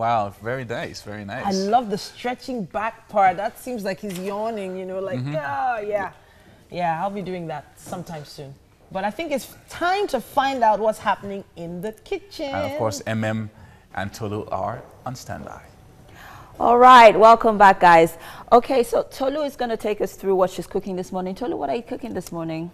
Wow, very nice, very nice. I love the stretching back part. That seems like he's yawning, you know, like, oh, yeah. Yeah, I'll be doing that sometime soon. But I think it's time to find out what's happening in the kitchen. And of course, MM and Tolu are on standby. All right, welcome back, guys. Okay, so Tolu is going to take us through what she's cooking this morning. Tolu, what are you cooking this morning?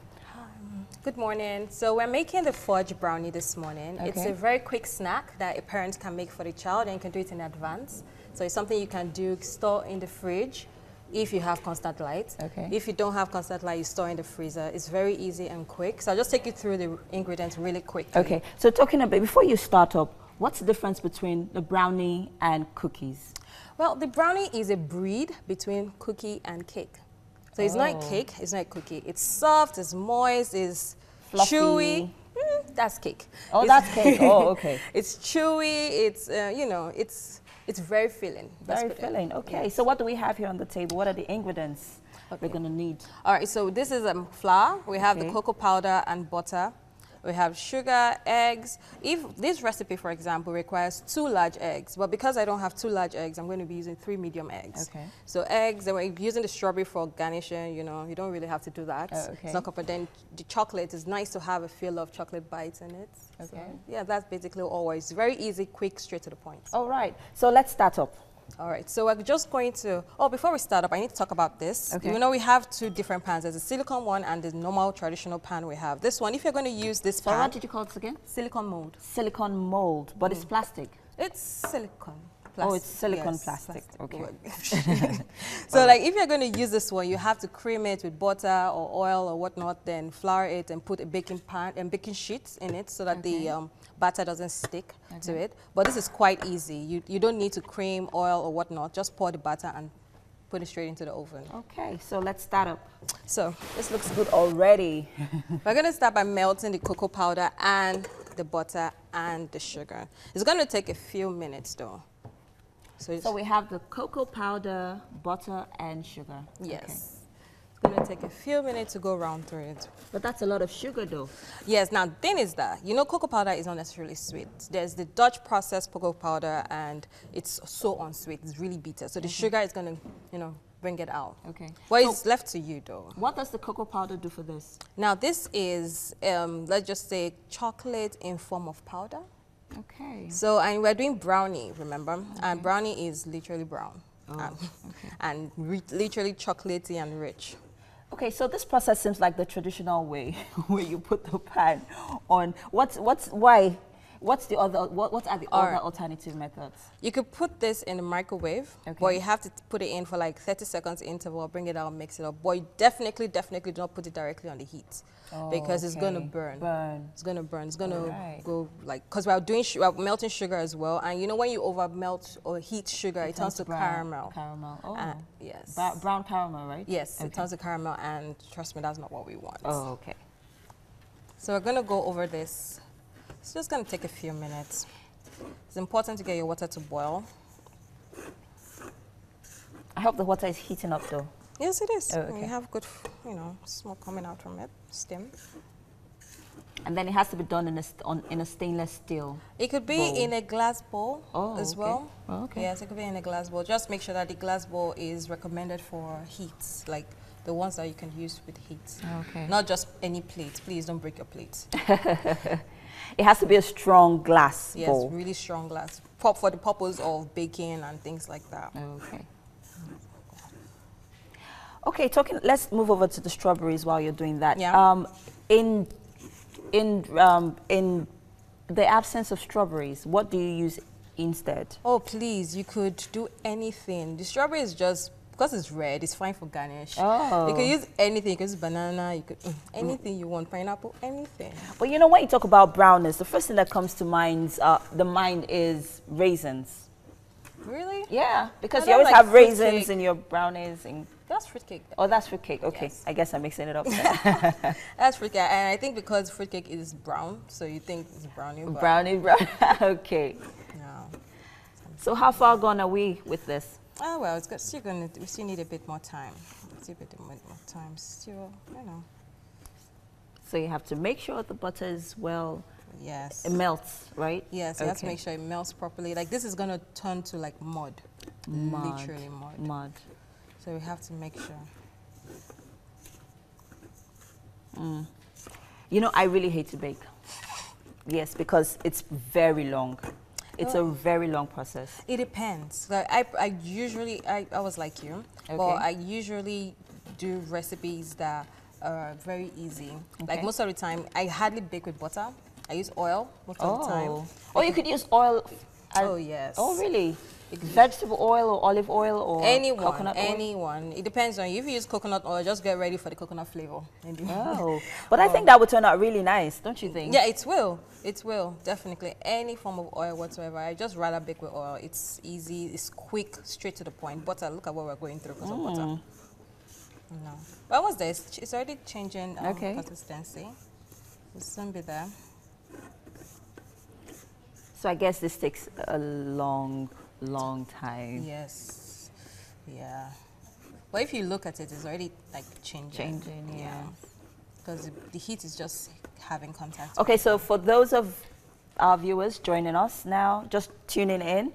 Good morning. So we're making the fudge brownie this morning. Okay. It's a very quick snack that a parent can make for the child, and you can do it in advance. So it's something you can do, store in the fridge if you have constant light. Okay. If you don't have constant light, you store in the freezer. It's very easy and quick. So I'll just take you through the ingredients really quickly. Okay, so talking about, before you start up, what's the difference between the brownie and cookies? Well, the brownie is a breed between cookie and cake. So it's not a cake, it's not a cookie. It's soft, it's moist, it's Fluffy. chewy. That's cake. Oh, that's cake. Oh, okay. It's chewy, it's, you know, it's very filling. Very filling. Okay, so what do we have here on the table? What are the ingredients we're going to need? All right, so this is flour. We have the cocoa powder and butter. We have sugar, eggs. If this recipe, for example, requires 2 large eggs, but because I don't have 2 large eggs, I'm going to be using 3 medium eggs. Okay. So eggs, and we're using the strawberry for garnishing, you know, you don't really have to do that. Oh, okay. It's not, but then the chocolate is nice to have a feel of chocolate bites in it. Okay. So, yeah, that's basically always very easy, quick, straight to the point. All right, so let's start up. All right, so we're just going to, before we start up, I need to talk about this. Okay. You know, we have 2 different pans. There's a silicone one and the normal traditional pan we have. This one, if you're going to use this So pan. what did you call it again? Silicone mold. Silicone mold, but it's plastic. It's silicone. Plastic. Oh, it's silicone Yes, plastic. Okay. So like if you're going to use this one, you have to cream it with butter or oil or whatnot, then flour it and put a baking pan and baking sheets in it so that the batter doesn't stick to it. But this is quite easy. You don't need to cream, oil or whatnot. Just pour the batter and put it straight into the oven. Okay, so let's start up. So This looks good already. we're going to start by melting the cocoa powder and the butter and the sugar. It's going to take a few minutes though. So we have the cocoa powder, butter, and sugar. Yes. Okay. It's going to take a few minutes to go round through it. But that's a lot of sugar though. Yes, now the thing is that, you know, cocoa powder is not necessarily sweet. There's the Dutch processed cocoa powder and it's so unsweet, it's really bitter. So the sugar is going to, you know, bring it out. Okay. Well, So it's left to you though. what does the cocoa powder do for this? Now this is, let's just say, chocolate in form of powder. Okay. So, and we're doing brownie, remember? And brownie is literally brown. Oh, And literally chocolatey and rich. Okay, so this process seems like the traditional way, where you put the pan on. What are the other alternative methods? You could put this in the microwave, but you have to put it in for like 30 seconds interval, bring it out, mix it up. But you definitely do not put it directly on the heat because it's going to burn. It's going to burn. It's going to go like, because we're melting sugar as well. And you know, when you over melt or heat sugar, it turns to caramel. Caramel. Oh. Yes. Brown caramel, right? Yes, it turns to caramel, and trust me, that's not what we want. Oh, okay. So we're going to go over this. It's just going to take a few minutes. It's important to get your water to boil. I hope the water is heating up though. Yes, it is. Oh, okay. You have good, you know, smoke coming out from it, steam. And then it has to be done in a stainless steel. It could be bowl. in a glass bowl as well. Oh, okay. Yes, it could be in a glass bowl. Just make sure that the glass bowl is recommended for heat, like the ones that you can use with heat. Okay. Not just any plate. Please don't break your plate. It has to be a strong glass Yes, bowl. really strong glass. For the purpose of baking and things like that. Okay. Okay, let's move over to the strawberries while you're doing that. Yeah. In the absence of strawberries, what do you use instead? Oh, please, you could do anything. The strawberry is just, because it's red, it's fine for garnish. Oh. You could use anything. You could use banana, you could, anything you want, pineapple, anything. Well, you know, when you talk about brownness, the first thing that comes to mind is raisins. Really? Yeah, because I you always don't like have raisins fruitcake. in your brownies. And That's fruitcake. oh, that's fruitcake. Okay, Yes. I guess I'm mixing it up. That's fruitcake. And I think because fruitcake is brown, so you think it's brownie. But Brownie. Okay. no. So how far gone are we with this? Oh, well, it's got, we still need a bit more time. Still a bit more time. Still, you know. So you have to make sure the butter is well. Yes. It melts, right? Yes, you have to make sure it melts properly. Like this is gonna turn to like mud. Literally mud. Mud. So we have to make sure. You know, I really hate to bake. Yes, because it's very long. It's a very long process. It depends. Like I usually, I was like you, but I usually do recipes that are very easy. Like most of the time, I hardly bake with butter. I use oil most of the time. Oh, you could use oil. Oh, yes. Oh, really? Vegetable oil or olive oil or coconut oil? Anyone. It depends on you. If you use coconut oil, just get ready for the coconut flavor. Oh, but I think that would turn out really nice, don't you think? Yeah, it will. It will, definitely. Any form of oil whatsoever. I just rather bake with oil. It's easy, it's quick, straight to the point. Butter, look at what we're going through because of butter. No. What was this? It's already changing consistency. It'll soon be there. So I guess this takes a long time. Yes. Yeah. But if you look at it, it's already like changing. Yeah. Because the heat is just having contact. Okay, so for those of our viewers joining us now, just tuning in,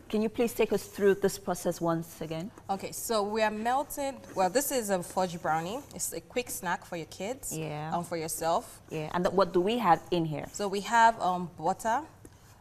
can you please take us through this process once again? Okay, so we are melting. Well, this is a fudge brownie. It's a quick snack for your kids. Yeah. For yourself. Yeah. And what do we have in here? So we have butter,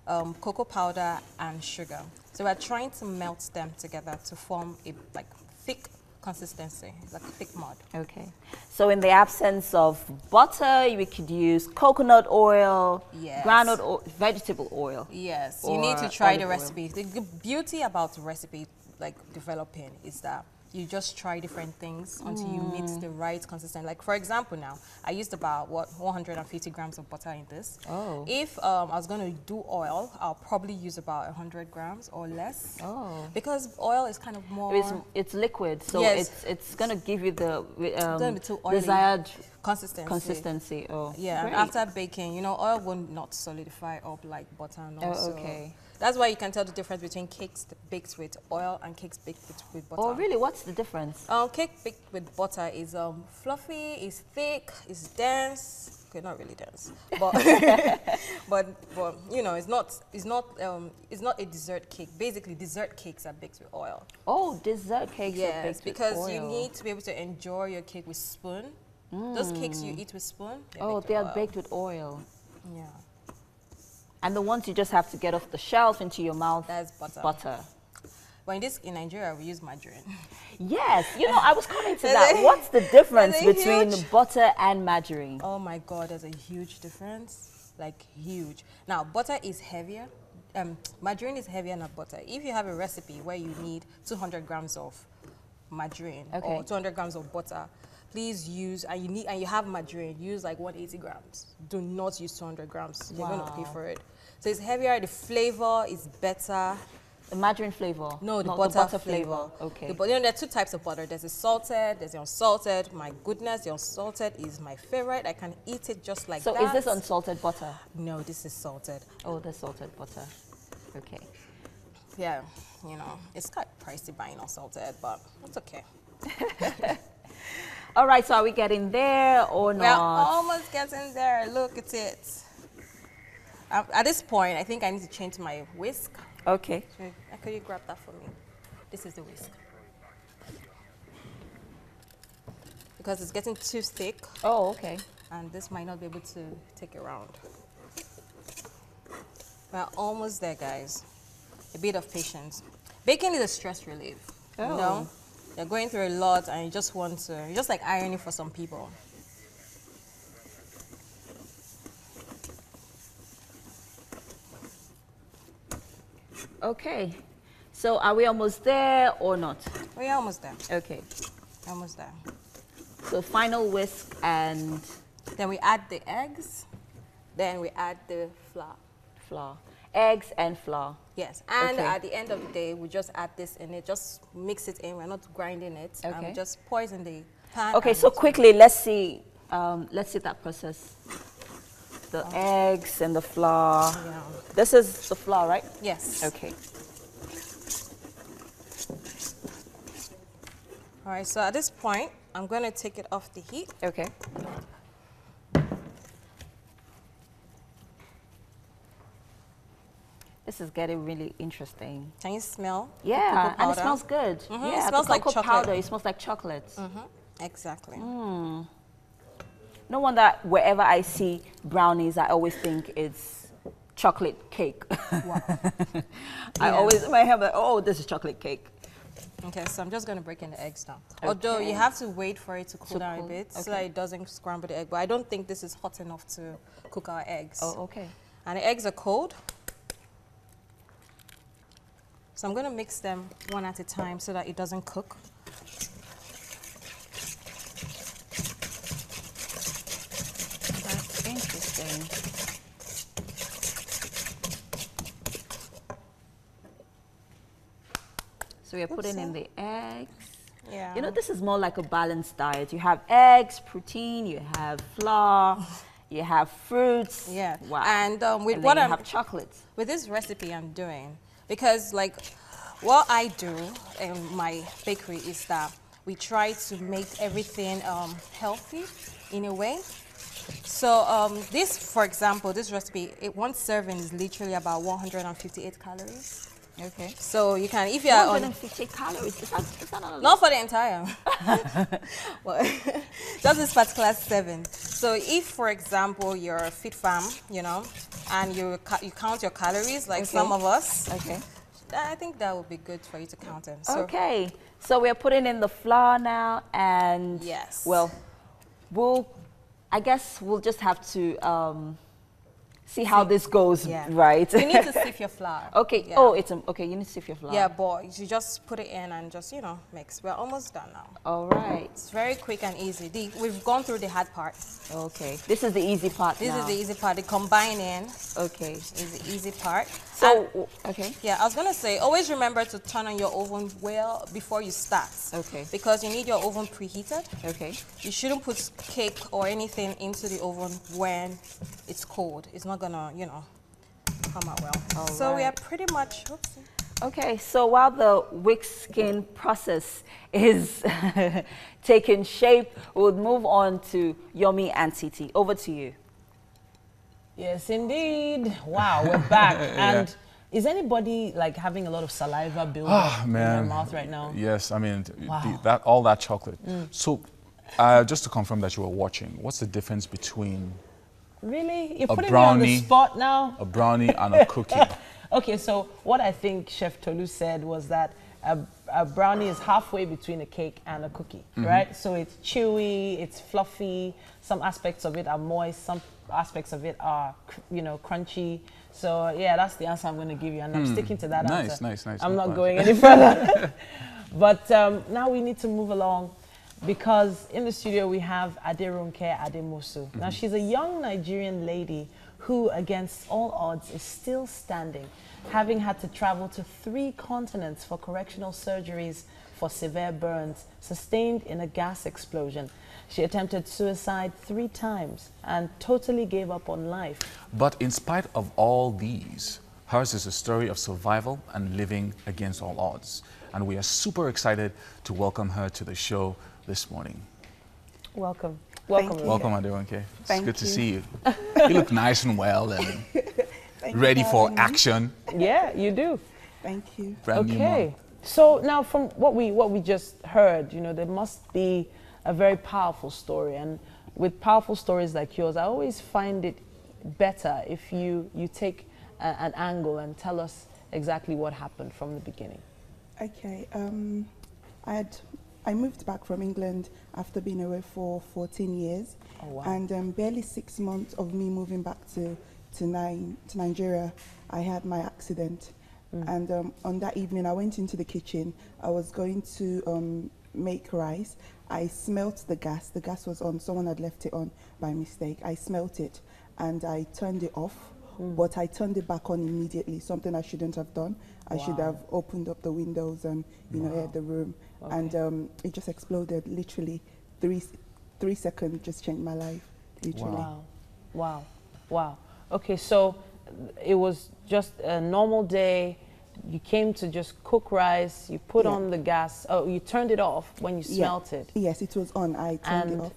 cocoa powder, and sugar. So we're trying to melt them together to form a like thick consistency, like thick mud. Okay. So in the absence of butter, we could use coconut oil, groundnut oil, vegetable oil. Yes, you need to try the recipe. The beauty about the recipe, like developing, is that you just try different things until you meet the right consistency. Like for example now, I used about 150 grams of butter in this. Oh. If I was going to do oil, I'll probably use about 100 grams or less. Oh. Because oil is kind of more... It's liquid, so it's going to give you the desired consistency. Oh. Yeah, and after baking, you know, oil will not solidify up like butter and also. Okay. That's why you can tell the difference between cakes baked with oil and cakes baked with butter. Oh, really? What's the difference? Cake baked with butter is fluffy, is thick, is dense. Okay, not really dense, but but you know, it's not a dessert cake. Basically, dessert cakes are baked with oil. Oh, dessert cakes are baked with oil. Yes, because you need to be able to enjoy your cake with spoon. Those cakes you eat with spoon. They are baked with oil. Yeah. And the ones you just have to get off the shelf into your mouth. That's butter. Butter. But in Nigeria, we use margarine. Yes, you know, I was coming to that. What's the difference between butter and margarine? Oh my God, there's a huge difference, like huge. Now, butter is heavier. Margarine is heavier than butter. If you have a recipe where you need 200 grams of margarine or 200 grams of butter, please use, and you have margarine, use like 180 grams. Do not use 200 grams. You're going to pay for it. So it's heavier, the flavor is better. The margarine flavor? No, the butter flavor. Okay. But you know, there are two types of butter. There's the salted, there's the unsalted. My goodness, the unsalted is my favorite. I can eat it just like that. So is this unsalted butter? No, this is salted. Oh, the salted butter. Okay. Yeah, you know, it's quite pricey buying unsalted, but it's okay. All right, so are we getting there or not? We're almost getting there. Look at it. At this point, I think I need to change my whisk. Okay. So, could you grab that for me? This is the whisk. Because it's getting too thick. Oh, okay. And this might not be able to take it around. We're almost there, guys. A bit of patience. Baking is a stress relief. Oh. You know? You're going through a lot and you just want to, you're just like ironing for some people. Okay. So are we almost there or not? We're almost there. Okay. Almost there. So final whisk and... Then we add the eggs. Then we add the flour. Flour. Eggs and flour. Yes, and at the end of the day, we just add this in it, just mix it in. We're not grinding it. Okay. We just pour it in the pan. Okay, so quickly, let's see that process. The eggs and the flour. Yeah. This is the flour, right? Yes. Okay. All right, so at this point, I'm going to take it off the heat. Okay. This is getting really interesting. Can you smell? Yeah, and it smells good. Yeah, it smells like chocolate. Powder, it smells like chocolate. Exactly. No wonder wherever I see brownies, I always think it's chocolate cake. Wow. I always, in my head, like, oh, this is chocolate cake. Okay, so I'm just going to break in the eggs now. Okay. Although you have to wait for it to cool down a bit so that it doesn't scramble the egg. But I don't think this is hot enough to cook our eggs. Oh, okay. And the eggs are cold. So I'm going to mix them one at a time so that it doesn't cook. That's interesting. So we're putting in the eggs. Yeah. You know, this is more like a balanced diet. You have eggs, protein, you have flour, you have fruits. Yeah. Wow. And with and what you have chocolates. With this recipe I'm doing, because like what I do in my bakery is that we try to make everything healthy in a way. So this, for example, this recipe, one serving is literally about 158 calories. Okay. So you can, if you are 150 calories. Is that not for the entire. Well, just this particular serving. So if, for example, you're a fit farm, you know, and you count your calories like some of us. Okay. I think that would be good for you to count in. So okay. So we're putting in the flour now, and yes. Well, I guess we'll just have to see how this goes, right? You need to sift your flour. Okay. Yeah. Oh, okay. You need to sift your flour. Yeah, but you just put it in and just, you know, mix. We're almost done now. All right. It's very quick and easy. We've gone through the hard part. Okay. This is the easy part. This is the easy part. The combining. Okay. Is the easy part. So, okay. Yeah, I was gonna say, always remember to turn on your oven well before you start. Okay. Because you need your oven preheated. Okay. You shouldn't put cake or anything into the oven when it's cold. It's not gonna, you know, come out well. So we are pretty much. Okay, so while the wick skin process is taking shape, we'll move on to Yomi and Titi. Over to you. Yes, indeed. Wow, we're back. And is anybody like having a lot of saliva buildup in their mouth right now? Yes, I mean, all that chocolate. So, just to confirm that you were watching, what's the difference between really? You're putting me on the spot now? A brownie and a cookie. Okay, so what I think Chef Tolu said was that a brownie is halfway between a cake and a cookie, right? So it's chewy, it's fluffy, some aspects of it are moist, some aspects of it are, you know, crunchy. So yeah, that's the answer I'm going to give you, and I'm sticking to that answer. Nice. I'm not going any further. But now we need to move along, because in the studio we have Aderonke Odumosun. Now she's a young Nigerian lady who, against all odds, is still standing, having had to travel to 3 continents for correctional surgeries for severe burns sustained in a gas explosion. She attempted suicide 3 times and totally gave up on life. But in spite of all these, hers is a story of survival and living against all odds. And we are super excited to welcome her to the show this morning. Welcome. Welcome, Aderonke. It's good to see you. You look nice and well and ready for action. Yeah, you do. Thank you. Brand new mom. So now, from what we just heard, you know, there must be a very powerful story, and with powerful stories like yours, I always find it better if you take an angle and tell us exactly what happened from the beginning. Okay. I moved back from England after being away for 14 years. Oh, wow. And barely 6 months of me moving back to Nigeria, I had my accident. And on that evening, I went into the kitchen. I was going to make rice. I smelt the gas. The gas was on. Someone had left it on by mistake. I smelt it and I turned it off. But I turned it back on immediately, something I shouldn't have done. I should have opened up the windows and, you know, aired the room. Okay. And it just exploded, literally. 3 seconds just changed my life, literally. Wow. Okay, so it was just a normal day. You came to just cook rice, you put on the gas. Oh, you turned it off when you smelt it. Yes, it was on. I turned it off.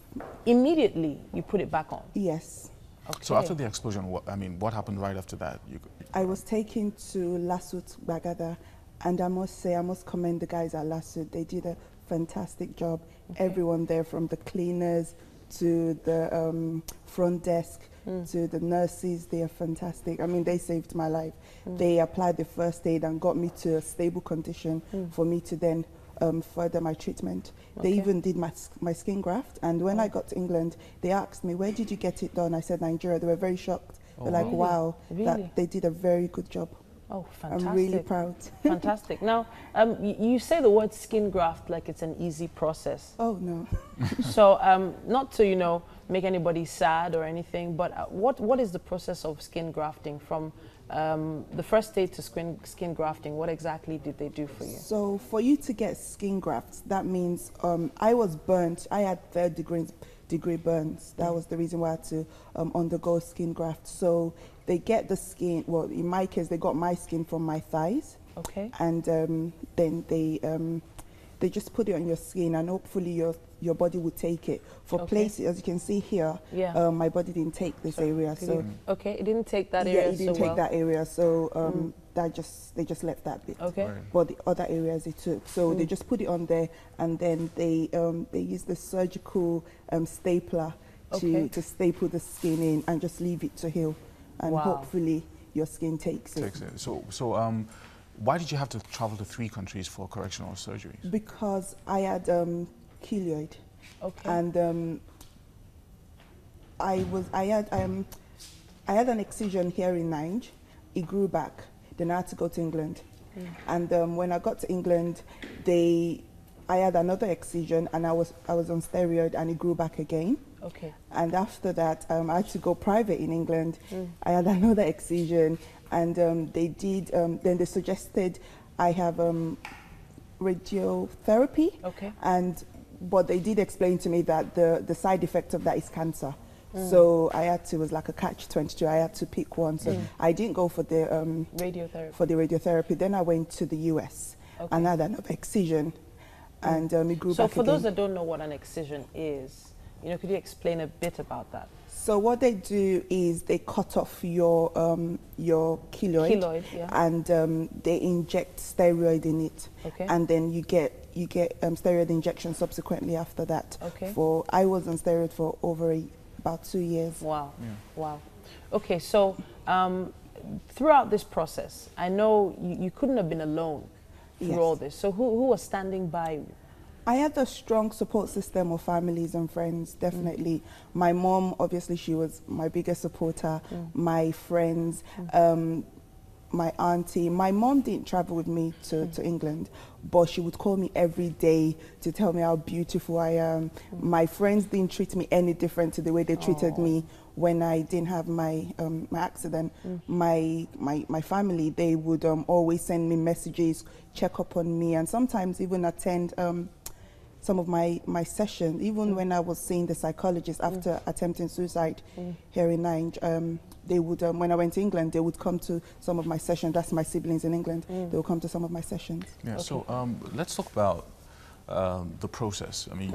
Immediately you put it back on. Yes. Okay. So after the explosion, what happened right after that? I was taken to Lasut Bagada, and I must commend the guys at Lasut. They did a fantastic job. Okay. Everyone there, from the cleaners to the front desk to the nurses, they are fantastic. I mean, they saved my life. They applied the first aid and got me to a stable condition for me to then further my treatment. Okay. They even did my skin graft, and when I got to England, they asked me, where did you get it done? I said, Nigeria. They were very shocked. They're like, really? Wow, that they did a very good job. Oh, fantastic. I'm really proud. Fantastic. Now, you say the word skin graft like it's an easy process. Oh, no. So, not to, make anybody sad or anything, but what is the process of skin grafting from the first stage to skin grafting? What exactly did they do for you? So, for you to get skin grafts, that means I was burnt. I had third-degree burns. That was the reason why I had to undergo skin graft. So they get the skin, well, in my case, they got my skin from my thighs. Okay. And then they just put it on your skin, and hopefully your body will take it. For places, as you can see here, my body didn't take this area. So okay, it didn't take that area. Yeah, it didn't take that area. So they just left that bit. Okay. Right. But the other areas they took. So they just put it on there, and then they use the surgical stapler to staple the skin in and just leave it to heal, and hopefully your skin takes it. So why did you have to travel to 3 countries for correctional surgeries? Because I had keloid, and I had an excision here in Nigeria. It grew back. Then I had to go to England, and when I got to England, I had another excision, and I was on steroid, and it grew back again. Okay. And after that, I had to go private in England. I had another excision, and they did. Then they suggested I have radiotherapy. Okay. But they did explain to me that the side effect of that is cancer. So I had to, it was like a catch-22. I had to pick one. So I didn't go for the radiotherapy. Then I went to the US and had an excision, and it grew back again. So for those that don't know what an excision is, could you explain a bit about that? So what they do is they cut off your keloid, and they inject steroid in it, and then you get steroid injection subsequently after that. Okay. I was on steroid for about 2 years. Wow. Yeah. Wow. Okay, so throughout this process, I know you couldn't have been alone through all this. So who was standing by you? I had a strong support system of families and friends, definitely. My mom, obviously, she was my biggest supporter. My friends, my auntie. My mom didn't travel with me to England, but she would call me every day to tell me how beautiful I am. My friends didn't treat me any different to the way they treated me when I didn't have my accident. My family, they would always send me messages, check up on me, and sometimes even attend some of my sessions. Even when I was seeing the psychologist after attempting suicide here in Nigeria, they would, when I went to England, they would come to some of my sessions. That's my siblings in England. They would come to some of my sessions. Yeah. So let's talk about the process. I mean,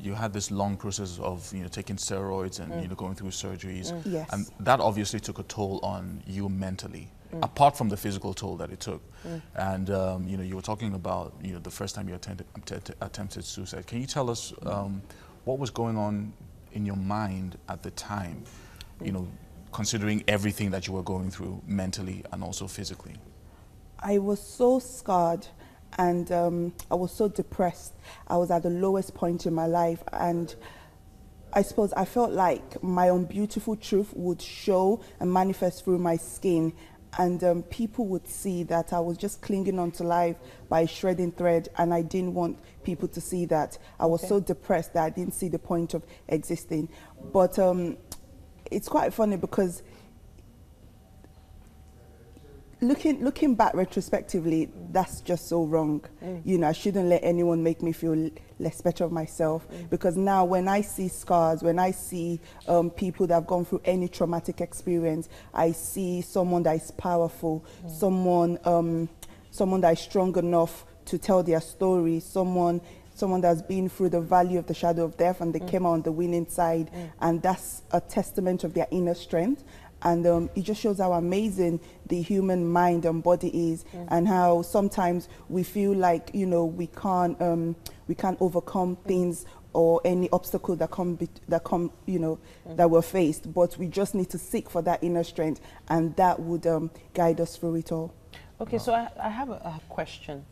you had this long process of taking steroids and going through surgeries. Yes. And that obviously took a toll on you mentally. Apart from the physical toll that it took. And you were talking about the first time you attempted suicide. Can you tell us what was going on in your mind at the time, considering everything that you were going through mentally and also physically? I was so scarred, and I was so depressed. I was at the lowest point in my life, and I suppose I felt like my own beautiful truth would show and manifest through my skin. And people would see that I was just clinging on to life by a shredding thread, and I didn't want people to see that. I was so depressed that I didn't see the point of existing. But it's quite funny because looking back retrospectively, that's just so wrong. I shouldn't let anyone make me feel less better of myself, because now when I see scars, when I see people that have gone through any traumatic experience, I see someone that is powerful, someone that is strong enough to tell their story, someone someone that's been through the valley of the shadow of death, and they came out on the winning side, and that's a testament of their inner strength. And it just shows how amazing the human mind and body is, and how sometimes we feel like, you know, we can't overcome things or any obstacle that come, you know, that we're faced. But we just need to seek for that inner strength, and that would guide us through it all. Okay, so I have a question.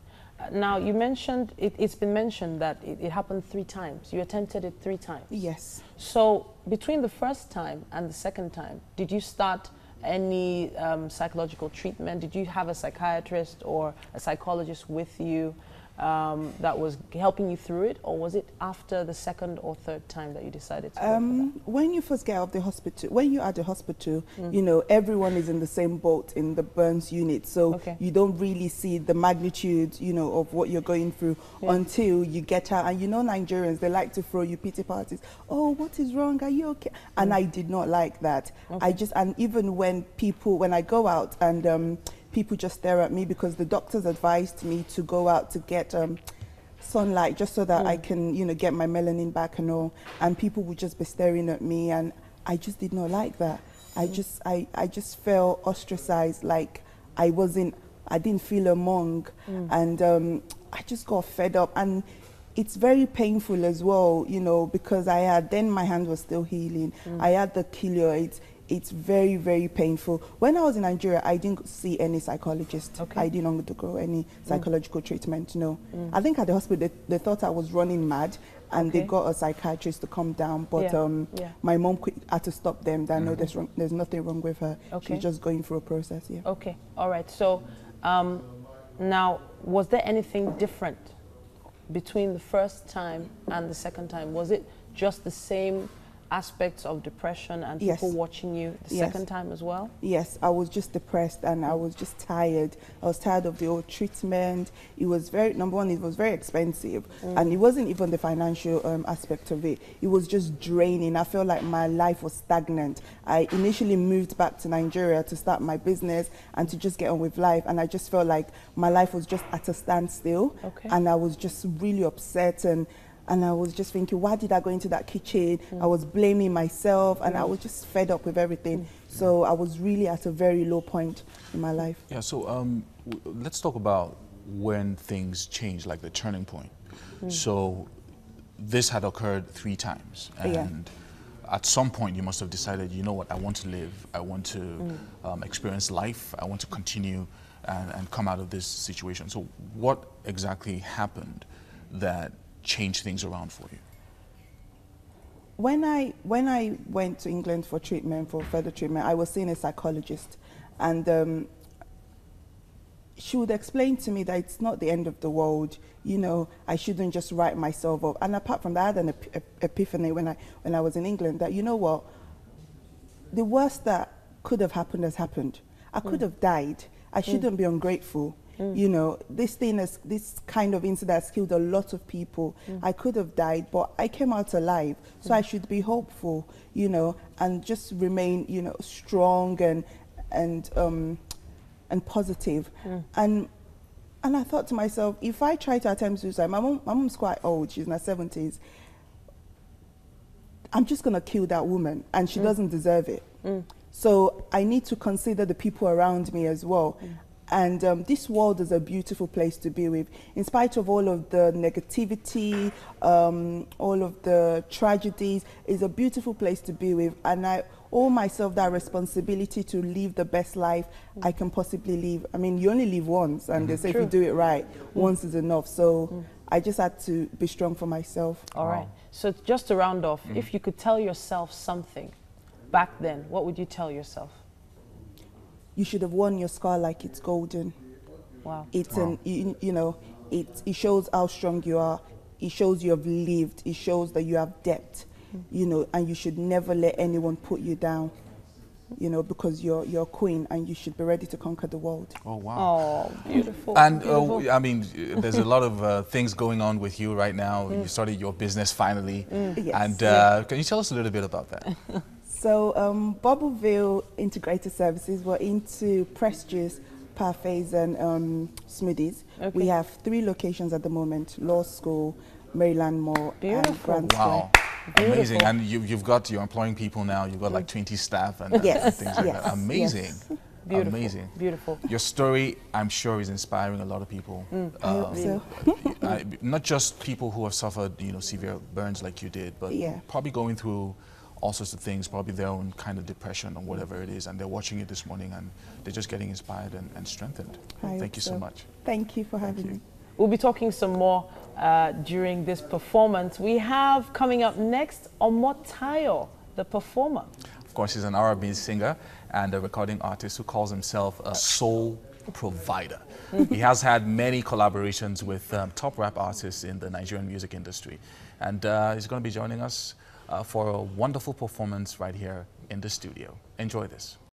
Now, you mentioned, it's been mentioned that it happened 3 times. You attempted it 3 times. Yes. So between the first time and the second time, did you start any psychological treatment? Did you have a psychiatrist or a psychologist with you that was helping you through it, or was it after the second or third time that you decided to go for that? When you first get out of the hospital, when you're at the hospital, you know, everyone is in the same boat in the burns unit, so you don't really see the magnitude, you know, of what you're going through until you get out. And you know, Nigerians, they like to throw you pity parties. Oh, what is wrong? Are you okay? And I did not like that. And even when I go out and people just stare at me, because the doctors advised me to go out to get sunlight, just so that I can, you know, get my melanin back and all. And people would just be staring at me, and I just did not like that. I just felt ostracized, like I didn't feel among, and I just got fed up. And it's very painful as well, you know, because then my hand was still healing. I had the keloids. It's very, very painful. When I was in Nigeria, I didn't see any psychologist. I didn't undergo any psychological treatment, no. I think at the hospital, they thought I was running mad, and they got a psychiatrist to come down. But my mom had to stop them. That no, there's nothing wrong with her. She's just going through a process, Okay, all right. So now, was there anything different between the first time and the second time? Was it just the same aspects of depression and people watching you the second time as well? Yes, I was just depressed, and I was just tired. I was tired of the old treatment. It was number one, it was very expensive, and it wasn't even the financial aspect of it. It was just draining. I felt like my life was stagnant. I initially moved back to Nigeria to start my business and to just get on with life, and I just felt like my life was just at a standstill, and I was just really upset, and I was just thinking, why did I go into that kitchen? I was blaming myself, and I was just fed up with everything. So I was really at a very low point in my life. Yeah, so let's talk about when things change, like the turning point. So this had occurred 3 times, and at some point you must have decided, you know what, I want to live, I want to experience life, I want to continue and come out of this situation. So what exactly happened that change things around for you? When I went to England for treatment, for further treatment, I was seeing a psychologist, and she would explain to me that it's not the end of the world. You know, I shouldn't just write myself up. And apart from that, I had an epiphany when I was in England, that, you know what, the worst that could have happened has happened. I could have died. I shouldn't be ungrateful. You know, this kind of incident has killed a lot of people. I could have died, but I came out alive. So I should be hopeful, you know, and just remain, you know, strong and positive. And I thought to myself, if I try to attempt suicide, my mom's quite old, she's in her 70s. I'm just gonna kill that woman, and she doesn't deserve it. So I need to consider the people around me as well. And this world is a beautiful place to be with. In spite of all of the negativity, all of the tragedies, it's a beautiful place to be with. And I owe myself that responsibility to live the best life I can possibly live. I mean, you only live once, and they say if you do it right, once is enough. So I just had to be strong for myself. All right. So just to round off, if you could tell yourself something back then, what would you tell yourself? You should have worn your scar like it's golden. Wow. It's you know, it shows how strong you are. It shows you have lived. It shows that you have depth, you know, and you should never let anyone put you down, you know, because you're a queen, and you should be ready to conquer the world. Oh, wow. Oh, beautiful. And beautiful. I mean, there's a lot of things going on with you right now. You started your business finally. Yes. And can you tell us a little bit about that? So Bubbleville Integrated Services, we're into pressed juice, parfaits, and smoothies. We have 3 locations at the moment: Law School, Maryland Mall and Grand Square. Wow. Amazing. And you're employing people now. You've got like 20 staff and Yes. things like that. Amazing. Yes. Beautiful. Amazing. Beautiful. Your story, I'm sure, is inspiring a lot of people. I hope so. Not just people who have suffered, severe burns like you did, but probably going through all sorts of things, probably their own kind of depression or whatever it is, and they're watching it this morning and they're just getting inspired and strengthened. Thank you so much. Thank you for having me. We'll be talking some more during this performance. We have coming up next Omotayo, the performer. Of course, he's an R&B singer and a recording artist who calls himself a soul provider. He has had many collaborations with top rap artists in the Nigerian music industry. And he's going to be joining us for a wonderful performance right here in the studio. Enjoy this.